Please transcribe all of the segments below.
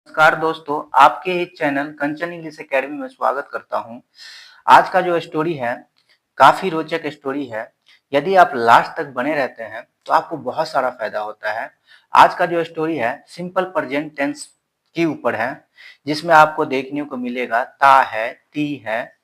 नमस्कार दोस्तों, आपके इस चैनल कंचन इंग्लिश एकेडमी में स्वागत करता हूं। आज का जो स्टोरी है काफी रोचक स्टोरी है। यदि आप लास्ट तक बने रहते हैं तो आपको बहुत सारा फायदा होता है। आज का जो स्टोरी है सिंपल प्रेजेंट टेंस के ऊपर है, जिसमें आपको देखने को मिलेगा ता है, ती है,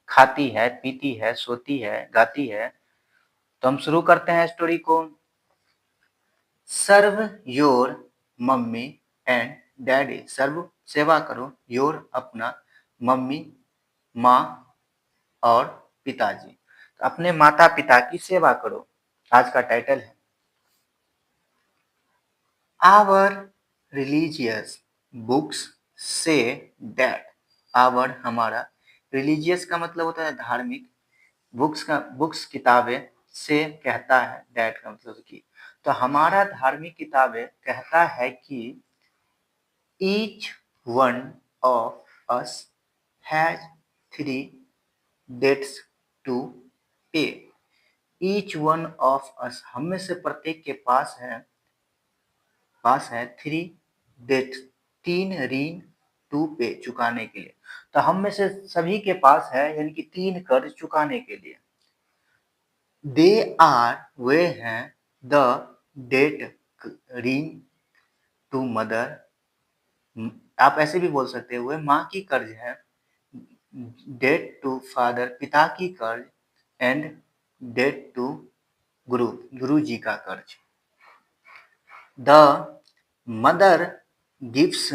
खाती है, पीती है, सोती है, गाती है। तो हम शुरू करते हैं स्टोरी को। Serve your mummy and daddy. Serve सेवा करो, योर अपना, मम्मी माँ और पिताजी। तो अपने माता पिता की सेवा करो, आज का टाइटल है। आवर रिलीजियस बुक्स से दैट। आवर हमारा, रिलीजियस का मतलब होता है धार्मिक, बुक्स किताबें, से कहता है, दैट का मतलब कि। तो हमारा धार्मिक किताबें कहता है कि each one of us has 3 debts to pay. each one of us, हम में से प्रत्येक के पास है 3 debts, 3 ऋण टू पे, चुकाने के लिए। तो हम में से सभी के पास है यानी कि 3 कर्ज चुकाने के लिए। दे आर, वे हैं, द डेट, ऋण, टू मदर, आप ऐसे भी बोल सकते हुए माँ की कर्ज है, डेट टू फादर, पिता की कर्ज, एंड डेट टू गुरु, गुरु जी का कर्ज। The mother gives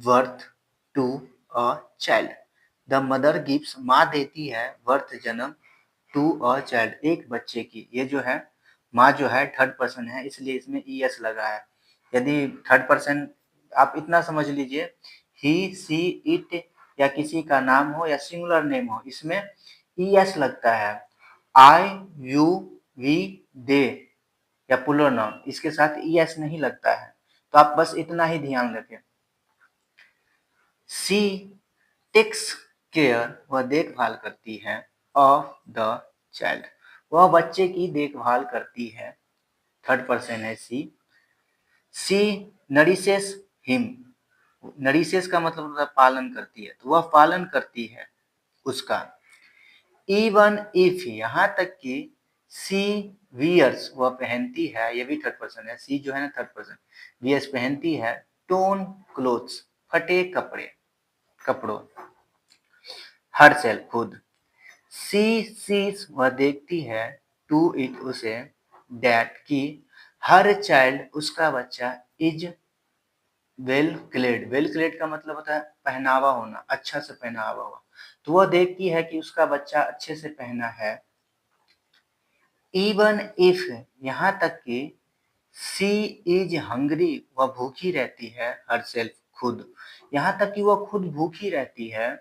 birth to a child. The mother gives, माँ देती है, बर्थ जन्म, टू अ चाइल्ड, एक बच्चे की। ये जो है माँ जो है थर्ड पर्सन है, इसलिए इसमें ईएस लगा है। यदि थर्ड पर्सन, आप इतना समझ लीजिए, ही सी इट या किसी का नाम हो या सिंगुलर नेम हो, इसमें ईएस लगता है। आई यू वी दे या प्लूरल नाउन, इसके साथ ईएस नहीं लगता है। तो आप बस इतना ही ध्यान रखें। सी टेक्स केयर, वह देखभाल करती है, ऑफ द चाइल्ड, वह बच्चे की देखभाल करती है, थर्ड पर्सन है सी। सी नरिशेस हिम, नरिशेस का मतलब होता है पालन करती है, तो वह पालन करती है उसका। इवन इफ, यहाँ तक कि सी वियर्स, वह पहनती है, ये भी थर्ड पर्सन है, सी जो है ना थर्ड पर्सन, वियर्स पहनती है, टोन क्लोथ्स, फटे कपड़ों, हर सेल खुद। सी सीज, वह देखती है, टू इट उसे, दैट की हर चाइल्ड, उसका बच्चा, is well clad, well clad का मतलब होता है पहनावा होना, अच्छा से पहनावा हुआ। तो वह देखती है कि उसका बच्चा अच्छे से पहना है। इवन इफ, यहाँ तक कि सी इज हंग्री, वह भूखी रहती है, हर सेल्फ खुद, यहाँ तक कि वह खुद भूखी रहती है।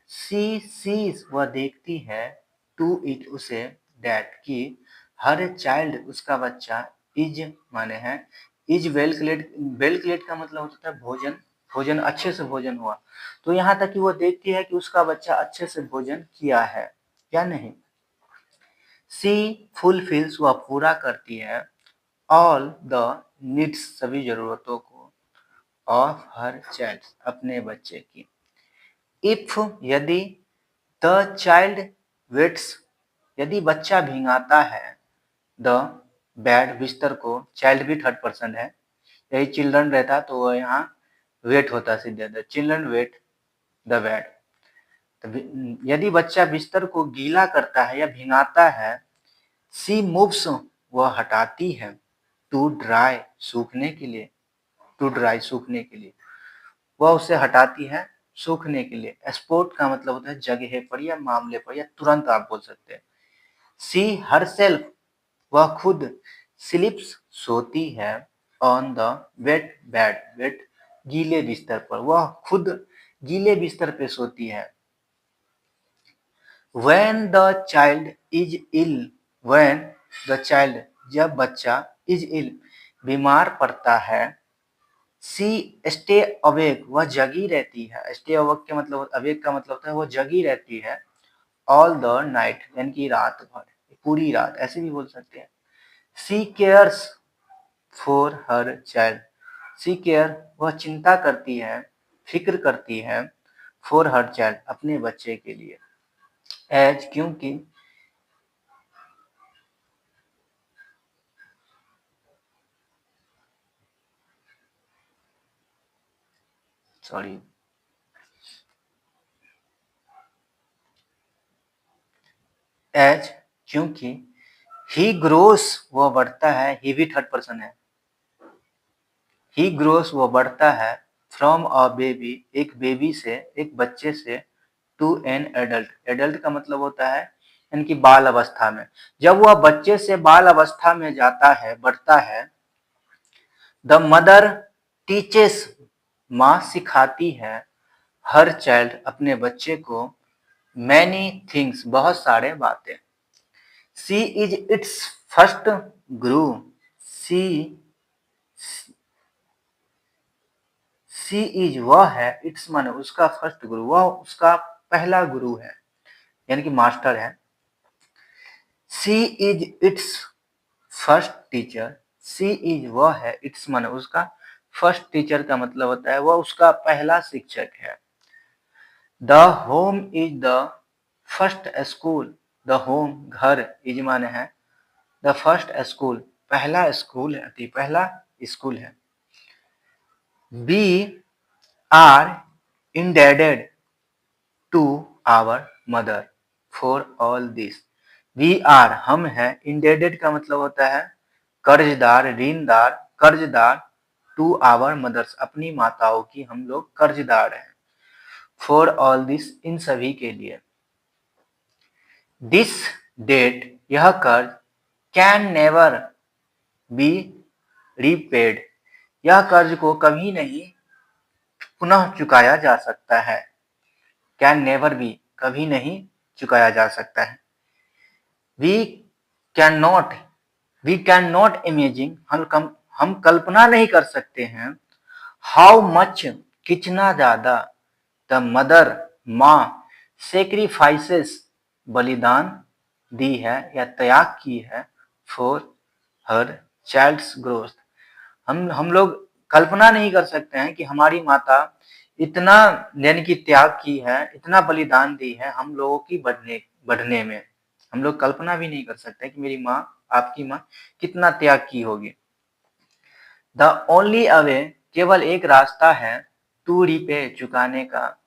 सी सीज, वह देखती है, टू इट उसे, दैट की हर चाइल्ड, उसका बच्चा, इज माने है, is well clad, well clad का मतलब होता है भोजन, भोजन अच्छे से भोजन हुआ। तो यहाँ तक कि वो देखती है कि उसका बच्चा अच्छे से भोजन किया है या नहीं। सी फुलफिल्स, वह पूरा करती है, ऑल द नीड्स, सभी जरूरतों को, ऑफ हर चाइल्ड, अपने बच्चे की। इफ, यदि, द चाइल्ड वेट्स, यदि बच्चा भींगाता है, द बेड, बिस्तर को, चाइल्ड भी थर्ड पर्सन है, यही चिल्ड्रन रहता तो वह यहाँ वेट होता सीधे, the children wet the bed. तो यदि बच्चा बिस्तर को गीला करता है या भींगाता है, सी मूव्स, वह हटाती है, टू ड्राई, सूखने के लिए, टू ड्राई, सूखने के लिए, वह उसे हटाती है सूखने के लिए। स्पॉट का मतलब होता है जगह पर या मामले पर या तुरंत, आप बोल सकते हैं। सी हरसेल्फ, वह खुद, स्लिप्स, सोती है, on the wet bed, wet गीले बिस्तर पर, वह खुद गीले बिस्तर पे सोती है। When the child is ill, when the child, जब बच्चा, is ill, बीमार पड़ता है, सी स्टे अवेक, वह जगी रहती है, स्टे अवेक के मतलब, अवेक का मतलब होता है वह जगी रहती है, ऑल द नाइट, यानी कि रात भर, पूरी रात, ऐसे भी बोल सकते हैं। She cares for her child, she care, वह चिंता करती है, फिक्र करती है फॉर हर चाइल्ड, अपने बच्चे के लिए। एज, क्योंकि सॉरी एज क्योंकि ही ग्रोस, वो बढ़ता है, ही भी थर्ड पर्सन है। ही ग्रोस, वो बढ़ता है, फ्रॉम अ बेबी, एक बेबी से, एक बच्चे से, टू एन एडल्ट, एडल्ट का मतलब होता है इनकी बाल अवस्था में। जब वह बच्चे से बाल अवस्था में जाता है, बढ़ता है, द मदर टीचेस, माँ सिखाती है, हर चाइल्ड, अपने बच्चे को, मैनी थिंग्स, बहुत सारे बातें। सी is its first Guru, C C is, वह है, इट्स माने उसका, फर्स्ट गुरु, वह उसका पहला गुरु है, यानी कि मास्टर है। She is its first teacher, she is, वह है, इट्स माने उसका, फर्स्ट टीचर का मतलब होता है वह उसका पहला शिक्षक है। The home is the first school, the home, घर, इज माने है द फर्स्ट स्कूल, पहला स्कूल है, पहला स्कूल है। We are indebted to our mother for all this, we are, हम हैं, इंडेडेड का मतलब होता है कर्जदार, ऋणदार, कर्जदार, टू आवर मदर्स, अपनी माताओं की हम लोग कर्जदार हैं। फॉर ऑल दिस, इन सभी के लिए। दिस डेट, यह कर्ज, कैन नेवर बी रीपेड, यह कर्ज को कभी नहीं पुनः चुकाया जा सकता है। कैन नेवर बी, कभी नहीं चुकाया जा सकता है। We can not, we can not imagine, हम कल्पना नहीं कर सकते हैं, हाउ मच, कितना ज्यादा, द मदर, माँ, सेक्रीफाइसेस, बलिदान दी है या त्याग की है, फॉर हर चाइल्ड्स ग्रोथ, हम लोग कल्पना नहीं कर सकते हैं कि हमारी माता इतना, यानी कि त्याग की है, इतना बलिदान दी है हम लोगों की बढ़ने में। हम लोग कल्पना भी नहीं कर सकते कि मेरी माँ, आपकी माँ कितना त्याग की होगी। द ओनली अवे, केवल एक रास्ता है, टू रिपे, चुकाने का,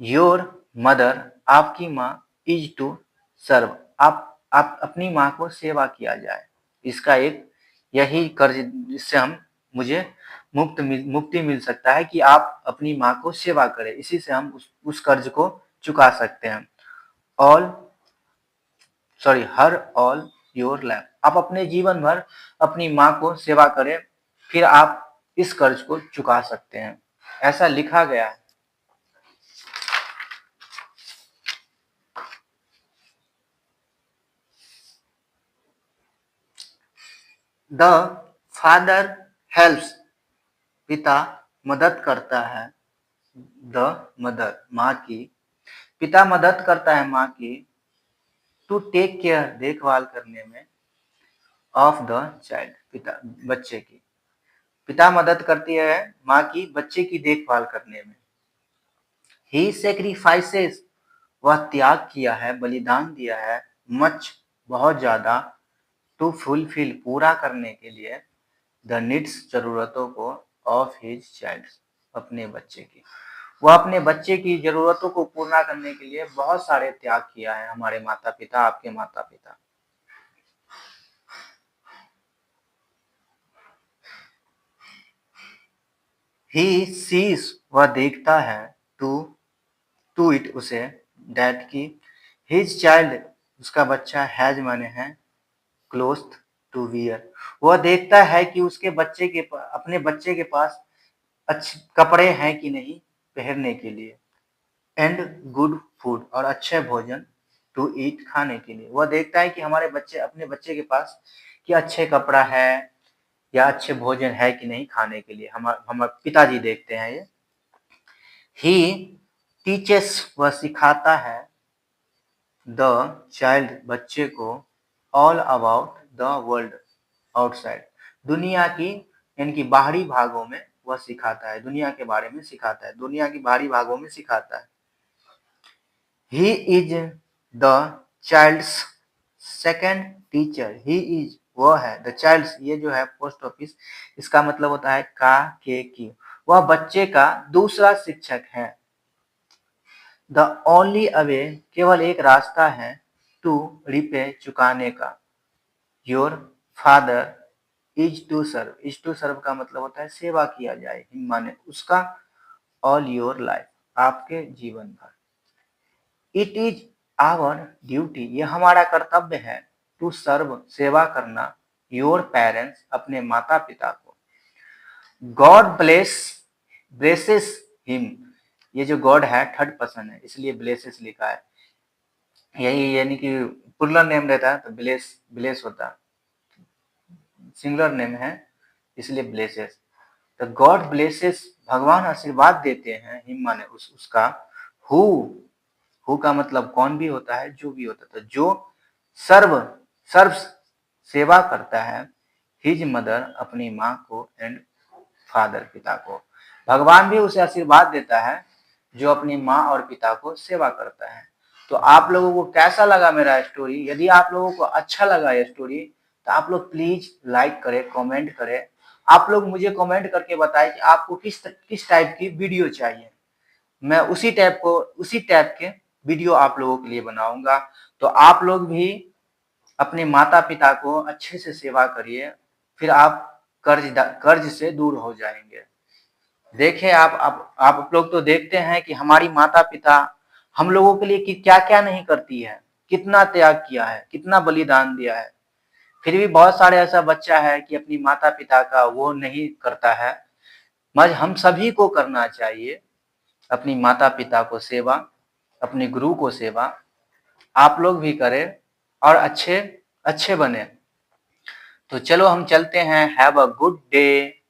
योर मदर, आपकी माँ, इज टू सर्व, आप अपनी माँ को सेवा किया जाए। इसका एक यही कर्ज, जिससे मुझे मुक्ति मिल सकता है कि आप अपनी माँ को सेवा करें, इसी से हम उस कर्ज को चुका सकते हैं। हर ऑल योर लाइफ, आप अपने जीवन भर अपनी माँ को सेवा करें, फिर आप इस कर्ज को चुका सकते हैं, ऐसा लिखा गया है। द फादर हेल्प्स, पिता मदद करता है, द मदर, माँ की, पिता मदद करता है माँ की, टू टेक केयर, देखभाल करने में, ऑफ द चाइल्ड, पिता, बच्चे की, पिता मदद करती है माँ की बच्चे की देखभाल करने में। ही सेक्रीफाइसेस, वह त्याग किया है, बलिदान दिया है, मच, बहुत ज्यादा, टू फुलफिल, पूरा करने के लिए, द नीड्स, जरूरतों को, ऑफ हिज चाइल्ड, अपने बच्चे की, वह अपने बच्चे की जरूरतों को पूरा करने के लिए बहुत सारे त्याग किया है, हमारे माता पिता, आपके माता पिता। ही सीज, वह देखता है, टू इट, उसे, दैट की, हिज चाइल्ड, उसका बच्चा, हैज माने है क्लोथ टू वियर, वह देखता है कि उसके बच्चे के, अपने बच्चे के पास अच्छे कपड़े हैं कि नहीं पहनने के लिए, एंड गुड फूड, और अच्छे भोजन, टू ईट, खाने के लिए, वह देखता है कि हमारे बच्चे, अपने बच्चे के पास कि अच्छे कपड़ा है या अच्छे भोजन है कि नहीं खाने के लिए, हमारे पिताजी देखते हैं ये। ही टीचेस, वह सिखाता है, द चाइल्ड, बच्चे को, all about the world outside, दुनिया की, यानी कि बाहरी भागों में वह सिखाता है, दुनिया के बारे में सिखाता है, दुनिया की बाहरी भागों में सिखाता है। He is the child's second teacher. He is वह है, द चाइल्ड्स ये जो है पोस्ट ऑफिस, इसका मतलब होता है का के की, वह बच्चे का दूसरा शिक्षक है। द ओनली अवे केवल एक रास्ता है, टू रिपे चुकाने का, your father is to serve. Is to serve का मतलब होता है सेवा किया जाए, माने उसका, ऑल योर लाइफ आपके जीवन भर। इट इज आवर ड्यूटी ये हमारा कर्तव्य है, टू सर्व सेवा करना, योर पेरेंट्स अपने माता पिता को। गॉड ब्लेसेस हिम, ये जो गॉड है थर्ड पर्सन है इसलिए ब्लेसेस लिखा है, यही यानी कि प्लुरल नेम रहता है तो ब्लेस होता है, सिंगुलर नेम है इसलिए ब्लेसेस। तो गॉड ब्लेसेस भगवान आशीर्वाद देते हैं, हिम माने उसका, हु का मतलब कौन भी होता है, जो भी होता है, जो सर्व सेवा करता है, हिज मदर अपनी माँ को, एंड फादर पिता को। भगवान भी उसे आशीर्वाद देता है जो अपनी माँ और पिता को सेवा करता है। तो आप लोगों को कैसा लगा मेरा स्टोरी? यदि आप लोगों को अच्छा लगा ये स्टोरी तो आप लोग प्लीज लाइक करें, कमेंट करें। आप लोग मुझे कमेंट करके बताएं कि आपको किस टाइप की वीडियो चाहिए, मैं उसी टाइप के वीडियो आप लोगों के लिए बनाऊंगा। तो आप लोग भी अपने माता पिता को अच्छे से सेवा करिए, फिर आप कर्ज से दूर हो जाएंगे। देखें आप लोग तो देखते हैं कि हमारी माता पिता हम लोगों के लिए क्या क्या नहीं करती है, कितना त्याग किया है, कितना बलिदान दिया है, फिर भी बहुत सारे ऐसा बच्चा है कि अपनी माता पिता का वो नहीं करता है। मगर हम सभी को करना चाहिए, अपनी माता पिता को सेवा, अपने गुरु को सेवा, आप लोग भी करें और अच्छे बने। तो चलो हम चलते हैं, हैव अ गुड डे।